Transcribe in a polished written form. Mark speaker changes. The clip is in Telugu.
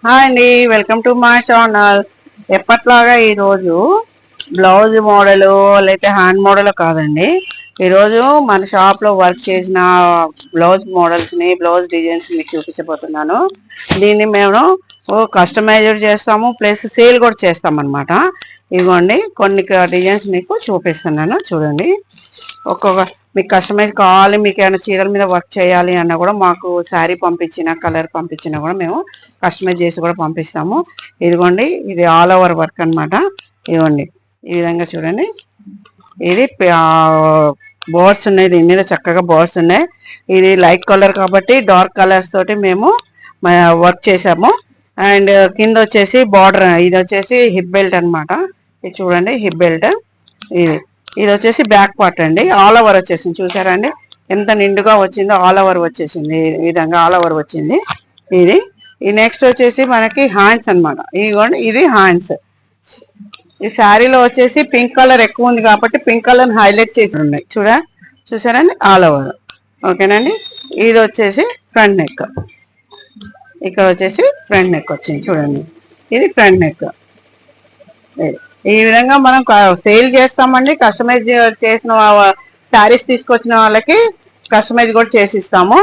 Speaker 1: హాయ్ అండి, వెల్కమ్ టు మై ఛానల్. ఎప్పట్లాగా ఈరోజు బ్లౌజ్ మోడలు లేకపోతే హ్యాండ్ మోడల్ కాదండి. ఈరోజు మన షాప్లో వర్క్ చేసిన బ్లౌజ్ మోడల్స్ని, బ్లౌజ్ డిజైన్స్ మీకు చూపించబోతున్నాను. దీన్ని మేము కస్టమైజ్డ్ చేస్తాము, ప్లస్ సేల్ కూడా చేస్తాం అనమాట. ఇదిగోండి కొన్ని డిజైన్స్ మీకు చూపిస్తున్నాను, చూడండి. ఒక్కొక్క మీకు కస్టమైజ్ కావాలి, మీకు ఏమైనా చీరల మీద వర్క్ చేయాలి అన్నా కూడా మాకు శారీ పంపించిన, కలర్ పంపించినా కూడా మేము కస్టమైజ్ చేసి కూడా పంపిస్తాము. ఇదిగోండి, ఇది ఆల్ ఓవర్ వర్క్ అనమాట. ఇదిగోండి, ఈ విధంగా చూడండి. ఇది బోర్డ్స్ ఉన్నాయి, దీని మీద చక్కగా బోర్డ్స్ ఉన్నాయి. ఇది లైట్ కలర్ కాబట్టి డార్క్ కలర్స్ తోటి మేము వర్క్ చేసాము. అండ్ కింద వచ్చేసి బార్డర్, ఇది వచ్చేసి హిప్ బెల్ట్ అనమాట. ఇది చూడండి, హిప్ బెల్ట్. ఇది వచ్చేసి బ్యాక్ పార్ట్ అండి. ఆల్ ఓవర్ వచ్చేసింది, చూసారా అండి ఎంత నిండుగా వచ్చిందో. ఆల్ ఓవర్ వచ్చేసింది, ఈ విధంగా ఆల్ ఓవర్ వచ్చింది. ఈ నెక్స్ట్ వచ్చేసి మనకి హ్యాండ్స్ అనమాట. ఇదిగోండి, ఇది హ్యాండ్స్. ఈ శారీలో వచ్చేసి పింక్ కలర్ ఎక్కువ ఉంది కాబట్టి పింక్ కలర్ హైలైట్ చేసి ఉన్నాయి, చూసారండి, ఆల్ ఓవర్. ఓకేనండి. ఇది వచ్చేసి ఫ్రంట్ నెక్. ఇక్కడ వచ్చేసి ఫ్రంట్ నెక్ వచ్చింది, చూడండి. ఇది ఫ్రంట్ నెక్. ఈ విధంగా మనం సేల్ చేస్తామండి. కస్టమైజ్ చేసిన శారీస్ తీసుకొచ్చిన వాళ్ళకి కస్టమైజ్ కూడా చేసి ఇస్తాము.